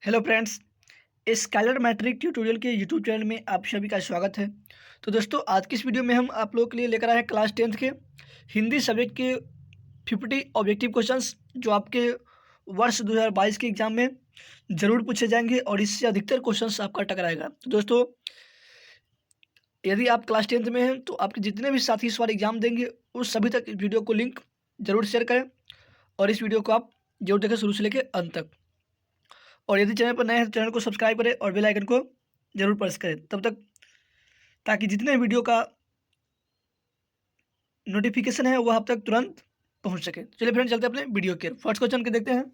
Hello friends, Skyler matric tutorial के YouTube channel में आप सभी का स्वागत है। तो दोस्तों, आज की इस वीडियो में हम आप लोगों के लिए लेकर आए हैं क्लास 10th के हिंदी सब्जेक्ट के 50 ऑब्जेक्टिव क्वेश्चंस जो आपके वर्ष 2022 के एग्जाम में ज़रूर पूछे जाएंगे और इससे अधिकतर क्वेश्चंस आपका टकराएगा। तो दोस्तों, यदि आप क्लास 10th में हैं तो आपके जितने भी साथी इस बार एग्जाम देंगे उस सभी तक इस वीडियो को लिंक ज़रूर शेयर करें और इस वीडियो को आप जरूर देखें शुरू से लेकर अंत तक। और यदि चैनल पर नए हैं तो चैनल को सब्सक्राइब करें और बेल आइकन को जरूर प्रेस करें तब तक, ताकि जितने वीडियो का नोटिफिकेशन है वह आप तक तुरंत पहुंच सके। चलिए फ्रेंड, चलते हैं अपने वीडियो के फर्स्ट क्वेश्चन के देखते हैं।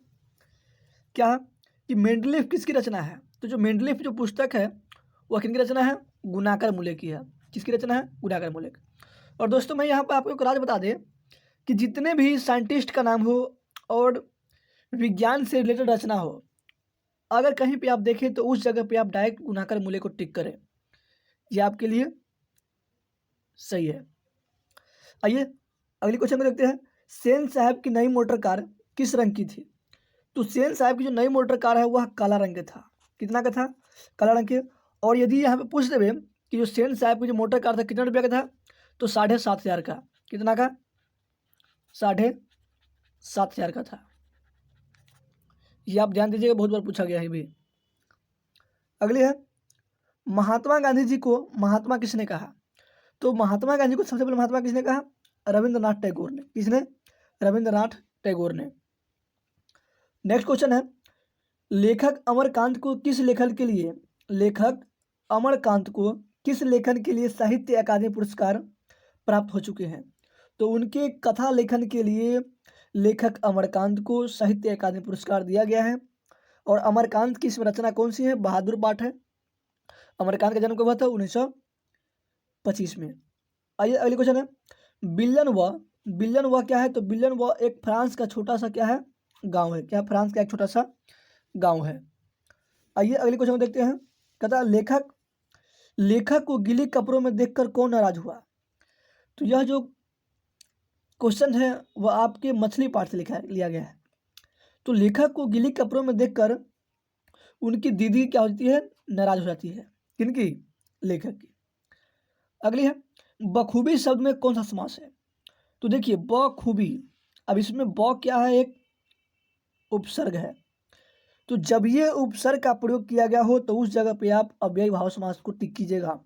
क्या कि मेंडलीफ किसकी रचना है? तो जो मेंडलीफ जो पुस्तक है वह किनकी रचना है? गुणाकर मूल्य की है। किसकी रचना है? गुणाकर मूल्य की। और दोस्तों, मैं यहाँ पर आपको एक राज बता दें कि जितने भी साइंटिस्ट का नाम हो और विज्ञान से रिलेटेड रचना हो, अगर कहीं पे आप देखें तो उस जगह पे आप डायरेक्ट गुणाकर मूल्य को टिक करें, ये आपके लिए सही है। आइए अगले क्वेश्चन को देखते हैं। सेन साहब की नई मोटर कार किस रंग की थी? तो सेन साहब की जो नई मोटर कार है वह काला रंग का था। कितना का था? काला रंग के। और यदि यहाँ पे पूछ देवे कि जो सेन साहब की जो मोटर कार था कितना रुपया का था, तो 7,500 का। कितना का? 7,500 का था। ये आप ध्यान दीजिएगा, बहुत बार पूछा गया है भी। अगली है, महात्मा गांधी जी को महात्मा किसने कहा? तो महात्मा गांधी को सबसे पहले महात्मा किसने कहा? रविंद्रनाथ टैगोर ने। किसने? रविंद्रनाथ टैगोर ने। नेक्स्ट क्वेश्चन है, लेखक अमरकांत को किस लेखन के लिए साहित्य अकादमी पुरस्कार प्राप्त हो चुके हैं? तो उनके कथा लेखन के लिए लेखक अमरकांत को साहित्य अकादमी पुरस्कार दिया गया है। और अमरकांत की इसमें रचना कौन सी है? बहादुर पाठ है। अमरकांत का जन्म कब हुआ था? 1925 में। आइए अगले क्वेश्चन है, बिल्लन व क्या है? तो बिल्लन व एक फ्रांस का छोटा सा क्या है? गांव है। क्या? फ्रांस का एक छोटा सा गांव है। आइए अगले क्वेश्चन को देखते हैं। कहता है, लेखक को गीले कपड़ों में देखकर कौन नाराज हुआ? तो यह जो क्वेश्चन है वह आपके मछली पाठ से लिया गया है। तो लेखक को गीले कपड़ों में देखकर उनकी दीदी क्या होती है? नाराज हो जाती है। किनकी? लेखक की। अगली है, बखूबी शब्द में कौन सा समास है? तो देखिए, बखूबी, अब इसमें ब क्या है? एक उपसर्ग है। तो जब ये उपसर्ग का प्रयोग किया गया हो तो उस जगह पे आप अव्ययी भाव समास को टिक कीजिएगा।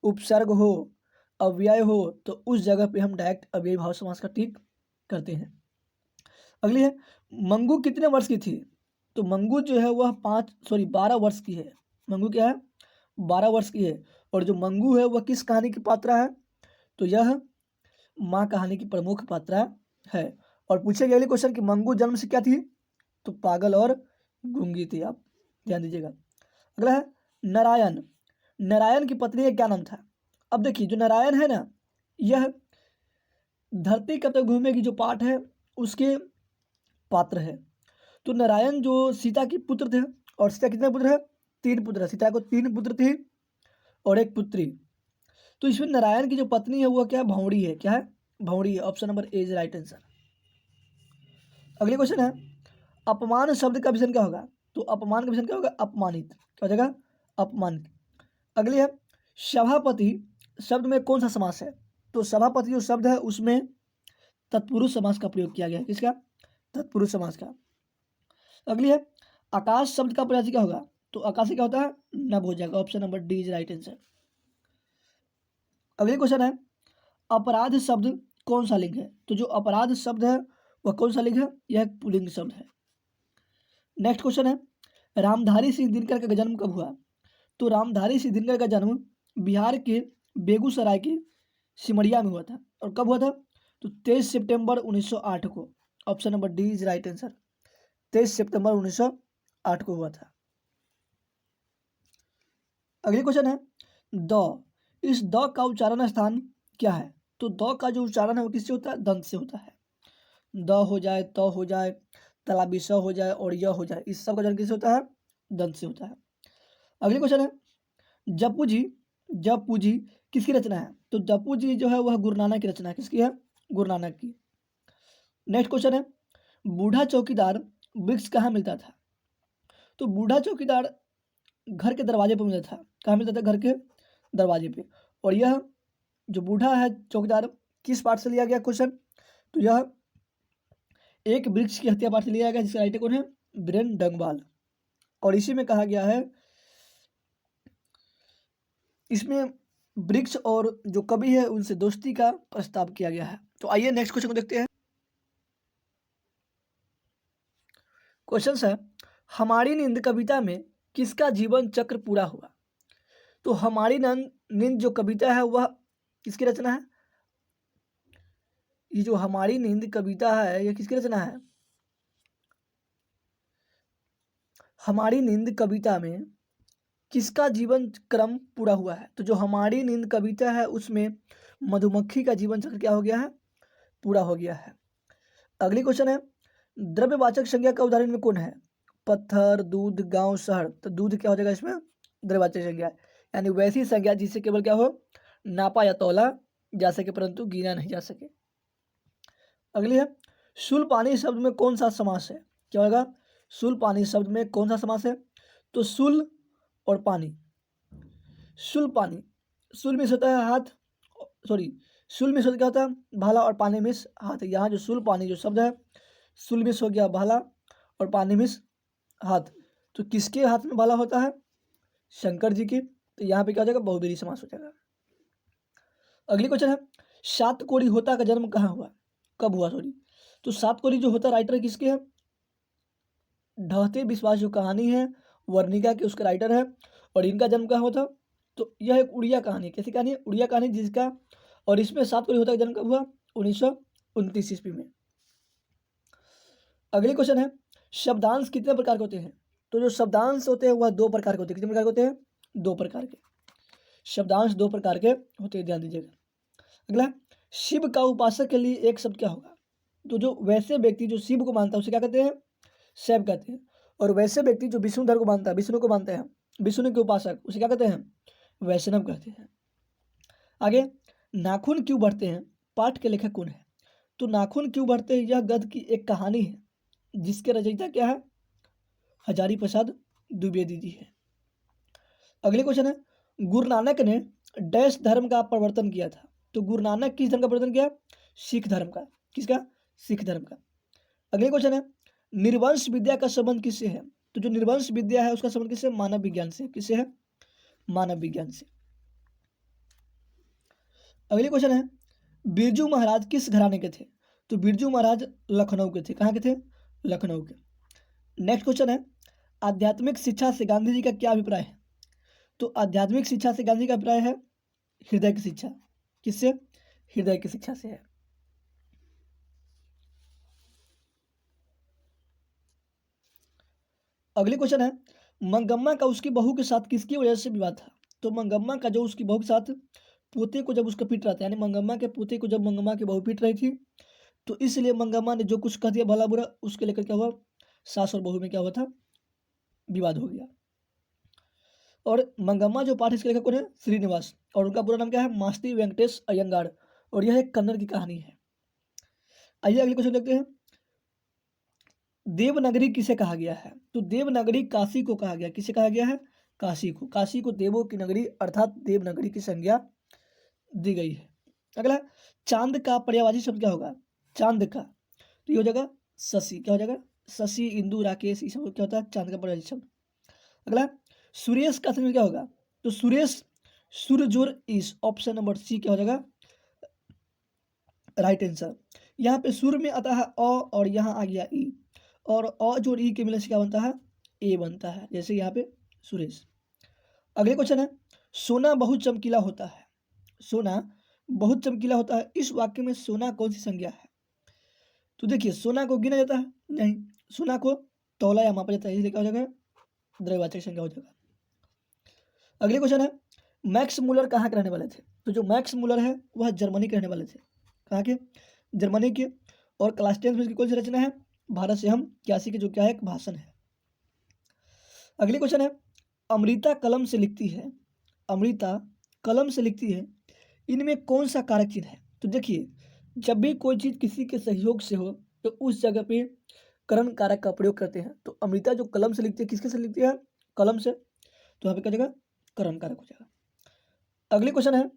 उपसर्ग हो, अव्यय हो, तो उस जगह पे हम डायरेक्ट अव्ययी भाव समास का टिक करते हैं। अगली है, मंगू कितने वर्ष की थी? तो मंगू जो है वह 12 वर्ष की है। मंगू क्या है? 12 वर्ष की है। और जो मंगू है वह किस कहानी की पात्रा है? तो यह माँ कहानी की प्रमुख पात्रा है। और पूछे गए क्वेश्चन कि मंगू जन्म से क्या थी? तो पागल और गूंगी थी। आप ध्यान दीजिएगा। अगला है, नारायण की पत्नी का क्या नाम था? अब देखिए, जो नारायण है ना, यह धरती कब तक घूमेगी जो पाठ है उसके पात्र है। तो नारायण जो सीता की पुत्र थे, और सीता कितने पुत्र है? 3 पुत्र है। सीता को 3 पुत्र थे और एक पुत्री। तो इसमें नारायण की जो पत्नी है वह क्या है? भौंरी है। क्या है? भौंरी है। Option number A is right answer. अगले क्वेश्चन है, अपमान शब्द का विषय क्या होगा? तो अपमान का विषय क्या होगा? अपमानित। क्या हो जाएगा? अपमानित। अगली है, सभापति शब्द में कौन सा समास है? तो सभापति जो शब्द है उसमें तत्पुरुष समास का प्रयोग किया गया है। किसका? तत्पुरुष समास का। अगली है, आकाश शब्द का प्रयास क्या होगा? तो आकाश क्या होता है? नभ हो जाएगा। Option number D is right answer. अगले क्वेश्चन है, अपराध शब्द कौन सा लिंग है? तो जो अपराध शब्द है वह कौन सा लिंग है? यह पुल्लिंग शब्द है। नेक्स्ट क्वेश्चन है, रामधारी सिंह दिनकर का जन्म कब हुआ? तो रामधारी सिंह दिनकर का जन्म बिहार के बेगूसराय के सिमरिया में हुआ था। और कब हुआ था? तो 23 सितंबर 1908 को। Option number D is right answer. 23 सितंबर 1908 को हुआ था। अगले क्वेश्चन है, द, इस द का उच्चारण स्थान क्या है? तो द का जो उच्चारण है वो किससे होता है? दंत से होता है। द हो जाए, त हो जाए, तलाबी स हो जाए और य हो जाए, इस सब का उच्चारण किससे होता है? दंत से होता है। अगले क्वेश्चन है, जपू जी किसकी रचना है? तो जपू जी जो है वह गुरु नानक की रचना है। किसकी है? गुरु नानक की। नेक्स्ट क्वेश्चन है, बूढ़ा चौकीदार वृक्ष कहाँ मिलता था? तो बूढ़ा चौकीदार घर के दरवाजे पर मिलता था। कहाँ मिलता था? घर के दरवाजे पे। और यह जो बूढ़ा है चौकीदार, किस पाठ से लिया गया क्वेश्चन? तो यह एक वृक्ष की हत्या पाठ से लिया गया, जिसका राइटर कौन है? बीरेन डंगवाल। और इसी में कहा गया है, इसमें वृक्ष और जो कवि है उनसे दोस्ती का प्रस्ताव किया गया है। तो आइए नेक्स्ट क्वेश्चन को देखते हैं। क्वेश्चन है, हमारी नींद कविता में किसका जीवन चक्र पूरा हुआ? तो हमारी नींद जो कविता है वह किसकी रचना है? ये जो हमारी नींद कविता है यह किसकी रचना है? हमारी नींद कविता में किसका जीवन क्रम पूरा हुआ है? तो जो हमारी नींद कविता है उसमें मधुमक्खी का जीवन चक्र क्या हो गया है? पूरा हो गया है। अगली क्वेश्चन है, द्रव्यवाचक संज्ञा का उदाहरण में कौन है? पत्थर, दूध, गांव, शहर। तो दूध क्या हो जाएगा इसमें? द्रव्यवाचक संज्ञा, यानी वैसी संज्ञा जिससे केवल क्या हो? नापा या तौला जा सके परंतु गिना नहीं जा सके। अगली है, शूल पानी शब्द में कौन सा समास है? क्या होगा? शूल पानी शब्द में कौन सा समास है? तो शूल और पानी। शूल पानी, शूल में होता है हाथ, सॉरी, शूल में क्या होता है? भाला, और पानी में हाथ। यहाँ जो शूल पानी जो शब्द है, शूल में हो गया भाला और पानी में हाथ। तो किसके हाथ में भाला होता है? शंकर जी के। तो यहाँ पे क्या हो जाएगा? बहुब्रीहि समास हो जाएगा। अगली क्वेश्चन है, सातकोरी होता का जन्म कहाँ हुआ? कब हुआ? सॉरी, तो सातकोरी जो होता राइटर किसके है? ढहते विश्वास जो कहानी है वर्णिका के, उसका राइटर है। और इनका जन्म कहाँ हुआ था? तो यह एक उड़िया कहानी है। कैसी कहानी है? उड़िया कहानी, जिसका, और इसमें सातकोरी होता का जन्म कब हुआ? 1929 ईस्वी में। अगले क्वेश्चन है, शब्दांश कितने प्रकार के होते हैं? तो जो शब्दांश होते हैं वह 2 प्रकार के होते हैं। कितने प्रकार के होते हैं? 2 प्रकार के। शब्दांश 2 प्रकार के होते हैं, ध्यान दीजिएगा। अगला, शिव का उपासक के लिए एक शब्द क्या होगा? तो जो वैसे व्यक्ति जो शिव को मानता है उसे क्या कहते हैं? शैव कहते हैं। और वैसे व्यक्ति जो विष्णुधर को मानता है, विष्णु को मानते हैं, विष्णु के उपासक, उसे क्या कहते हैं? वैष्णव कहते हैं। आगे, नाखून क्यों बढ़ते हैं? पाठ के लेखक कौन है? तो नाखून क्यों बढ़ते हैं यह गद्य की एक कहानी है, जिसके रचयिता क्या है? हजारी प्रसाद द्विवेदी जी है। अगले क्वेश्चन है, गुरु नानक ने डैश धर्म का प्रवर्तन किया था? तो गुरु नानक किस धर्म का प्रवर्तन किया? सिख धर्म का। किसका? सिख धर्म का। अगले क्वेश्चन है, निर्वंश विद्या का संबंध किससे है? तो जो निर्वंश विद्या है उसका संबंध किससे? मानव विज्ञान से। किससे है? मानव विज्ञान से। अगले क्वेश्चन है, बिरजू महाराज किस घराने के थे? तो बिरजू महाराज लखनऊ के थे। कहाँ के थे? लखनऊ के। नेक्स्ट क्वेश्चन है, आध्यात्मिक शिक्षा से गांधी जी का क्या अभिप्राय है? तो आध्यात्मिक शिक्षा से गांधी का अभिप्राय है हृदय की शिक्षा। किससे? हृदय की शिक्षा से है। अगले क्वेश्चन है, मंगम्मा का उसकी बहू के साथ किसकी वजह से विवाद था? तो मंगम्मा का जो उसकी बहू के साथ पोते को जब उसका पीट रहा था, यानी मंगम्मा के पोते को जब मंगम्मा की बहू पीट रही थी, तो इसलिए मंगम्मा ने जो कुछ कह दिया भला बुरा, उसके लेकर क्या हुआ? सास और बहू में क्या हुआ था? विवाद हो गया। और मंगम्मा जो पाठ इसके लेखक कौन है? श्रीनिवास। और उनका पूरा नाम क्या है? मास्ती वेंकटेश अयंगार। और यह एक कन्नड़ की कहानी है। आइए अगले क्वेश्चन देखते हैं, देवनगरी किसे कहा गया है? तो देवनगरी काशी को कहा गया। किसे कहा गया है? काशी को। काशी को देवों की नगरी अर्थात देवनगरी की संज्ञा दी गई है। अगला, चांद का पर्यायवाची शब्द क्या होगा? चांद का, तो ये हो जाएगा शशि। क्या हो जाएगा? शशि, इंदु, राकेश, ये सब क्या होता है? चांद का पर्यायवाची शब्द। अगला, सुरेश का संज्ञा क्या होगा? तो सुरेश सूर्यजोर इस, ऑप्शन नंबर सी क्या हो जाएगा? Right answer. यहाँ पे सूर्य में आता है अ और यहाँ आ गया ई, और अ जोड़ ई के मिलने से क्या बनता है? ए बनता है, जैसे यहाँ पे सुरेश। अगले क्वेश्चन है, सोना बहुत चमकीला होता है। सोना बहुत चमकीला होता है, इस वाक्य में सोना कौन सी संज्ञा है? तो देखिए, सोना को गिना जाता है? नहीं, सोना को तौला या मापा जाता है, इसलिए क्या हो जाएगा? द्रव्यवाचक संज्ञा हो जाएगा। अगले क्वेश्चन है, मैक्स मूलर कहाँ के रहने वाले थे? तो जो मैक्स मूलर है वह जर्मनी के रहने वाले थे। कहाँ के? जर्मनी के। और क्लास 10 में इसकी कौन सी रचना है? भारत से हम 81 की, जो क्या है? एक भाषण है। अगले क्वेश्चन है, अमृता कलम से लिखती है। अमृता कलम से लिखती है, इनमें कौन सा कारक चिन्ह है? तो देखिए, जब भी कोई चीज़ किसी के सहयोग से हो तो उस जगह पे करण कारक का प्रयोग करते हैं। तो अमृता जो कलम से लिखती है, किसके से लिखती है? कलम से। तो यहाँ पे क्या जाएगा? करण कारक हो जाएगा। अगले क्वेश्चन है,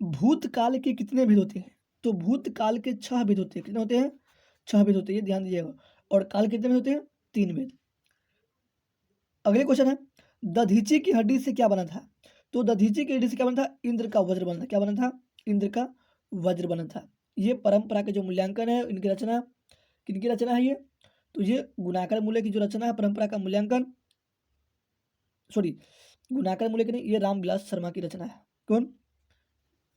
भूतकाल के कितने भेद होते हैं? तो भूतकाल के 6 भेद होते हैं। कितने होते हैं? 6 भेद होते हैं, ये ध्यान दीजिएगा। और काल कितने भेद होते हैं? 3 भेद। अगले क्वेश्चन है, दधीची की हड्डी से क्या बना था? तो दधीची की हड्डी से क्या बना था? इंद्र का वज्र बना था। क्या बना था? इंद्र का वज्र बना था। ये परंपरा के जो मूल्यांकन है, इनकी रचना किनकी रचना है ये? तो ये गुणाकर मूल्य की जो रचना है, परंपरा का मूल्यांकन, सॉरी गुणाकर मूल्य की नहीं, ये रामविलास शर्मा की रचना है। कौन?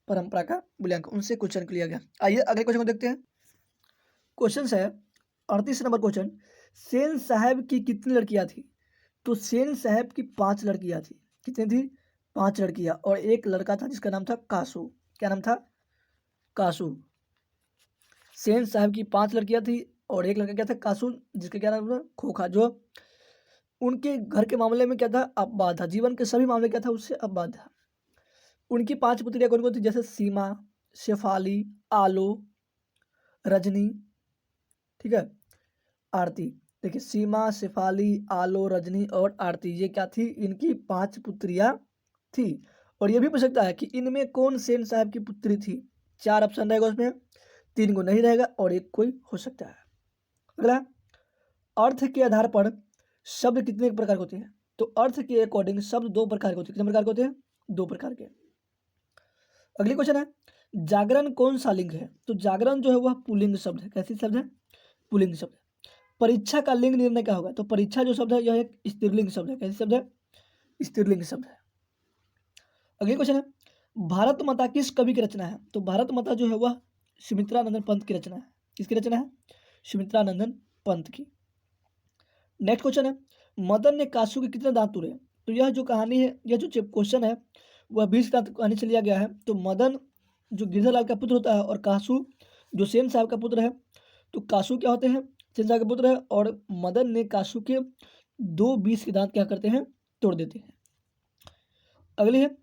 परंपरा का मूल्यांकन, उनसे क्वेश्चन लिया गया। आइए अगले क्वेश्चन को देखते हैं। क्वेश्चन है 38 नंबर क्वेश्चन, सेन साहब की कितनी लड़कियां थी? तो सेन साहब की 5 लड़कियां थी। कितनी थी? 5 लड़कियां, और एक लड़का था जिसका नाम था कासू। क्या नाम था? कासू। सेन साहब की 5 लड़कियां थी और एक लड़का क्या था? कासू, जिसका क्या नाम था? खोखा। जो उनके घर के मामले में क्या था? अपवाद था। जीवन के सभी मामले क्या था? उससे अपवाद था। उनकी 5 पुत्रियां कौन कौन थी? जैसे सीमा, शेफाली, आलो, रजनी, ठीक है, आरती। देखिए, सीमा, शेफाली, आलो, रजनी और आरती, ये क्या थी? इनकी 5 पुत्रियां थी। और ये भी पूछ सकता है कि इनमें कौन सेन साहब की पुत्री थी? 4 ऑप्शन रहेगा उसमें, 3 को नहीं रहेगा और एक कोई हो सकता है। अगला, अर्थ के आधार पर शब्द कितने प्रकार के होते हैं? तो अर्थ के अकॉर्डिंग शब्द 2 प्रकार के होते हैं। कितने प्रकार के होते हैं? 2 प्रकार के। अगली क्वेश्चन है, जागरण कौन सा लिंग है? तो जागरण जो है वह पुल्लिंग शब्द है। कैसी शब्द है? पुल्लिंग शब्द है। परीक्षा का लिंग निर्णय क्या होगा? तो परीक्षा जो शब्द है यह एक स्त्रीलिंग शब्द है। कैसी शब्द है? स्त्रीलिंग शब्द है। अगली क्वेश्चन है, भारत माता किस कवि की रचना है? तो भारत माता जो है वह सुमित्रानंदन पंत की रचना है। किसकी रचना है? सुमित्रानंदन पंत की। नेक्स्ट क्वेश्चन है, मदन ने कासू के कितने दांत तोड़े? तो यह जो कहानी है, यह जो क्वेश्चन है वह 20 दांत कहानी से लिया गया है। तो मदन जो गिरधरलाल का पुत्र होता है और कासू जो सेन साहब का पुत्र है। तो कासू क्या होते हैं? सेन साहब के पुत्र है, और मदन ने कासू के 2 20 के दांत क्या करते हैं? तोड़ देते हैं। अगली है,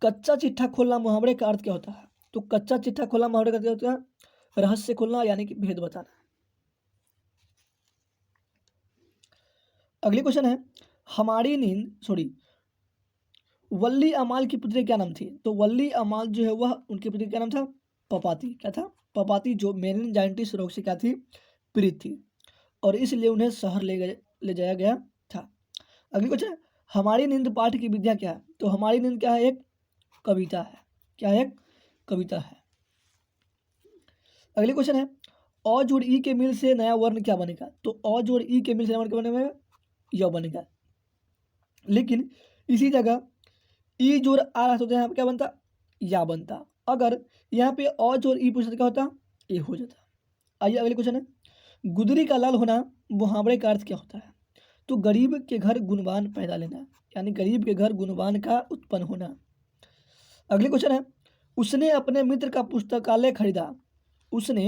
कच्चा चिट्ठा खोलना मुहावरे का अर्थ क्या होता है? तो कच्चा चिट्ठा खोलना मुहावरे का अर्थ क्या होता है? रहस्य खोलना, यानी कि भेद बताना। अगली क्वेश्चन है, हमारी नींद, सॉरी, वल्ली अमाल की पुत्री क्या नाम थी? तो वल्ली अमाल जो है वह, उनकी पुत्री क्या नाम था? पपाती। क्या था? पपाती, जो मेनिनजाइटिस रोग से क्या थी? पीड़ित थी, और इसलिए उन्हें शहर ले जाया गया था। अगली क्वेश्चन है, हमारी नींद पाठ की विद्या क्या है? तो हमारी नींद क्या है? एक कविता है। क्या है? एक कविता है। अगली क्वेश्चन है, अ जोड़ ई के मिल से नया वर्ण क्या बनेगा? तो अ जोड़ ई के मिल से नया वर्ण क्या बनेगा? य बनेगा। लेकिन इसी जगह ई जोड़ आ रहा तो यहाँ पे क्या बनता? या बनता। अगर यहाँ पे अ जोड़ ई पूछता क्या होता? ए हो जाता। आइए अगले क्वेश्चन है, गुदरी का लाल होना मुहावरे का अर्थ क्या होता है? तो गरीब के घर गुणवान पैदा लेना, यानी गरीब के घर गुणवान का उत्पन्न होना। अगले क्वेश्चन है, उसने अपने मित्र का पुस्तकालय खरीदा। उसने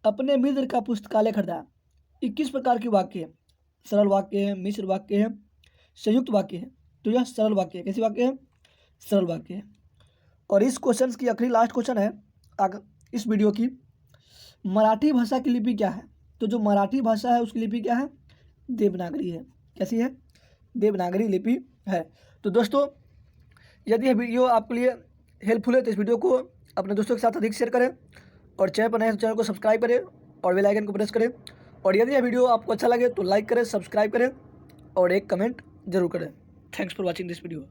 अपने मित्र का पुस्तकालय खरीदा। 21 प्रकार के वाक्य है। सरल वाक्य है, मिश्र वाक्य है, संयुक्त वाक्य है। तो यह सरल वाक्य है। कैसी वाक्य है? सरल वाक्य है। और इस क्वेश्चन की आखिरी लास्ट क्वेश्चन है इस वीडियो की, मराठी भाषा की लिपि क्या है? तो जो मराठी भाषा है उसकी लिपि क्या है? देवनागरी है। कैसी है? देवनागरी लिपि है। तो दोस्तों, यदि यह वीडियो आपके लिए हेल्पफुल है तो इस वीडियो को अपने दोस्तों के साथ अधिक शेयर करें, और चैनल पर नए तो चैनल को सब्सक्राइब करें और बेल आइकन को प्रेस करें। और यदि यह वीडियो आपको अच्छा लगे तो लाइक करें, सब्सक्राइब करें और एक कमेंट जरूर करें। Thanks for watching this video.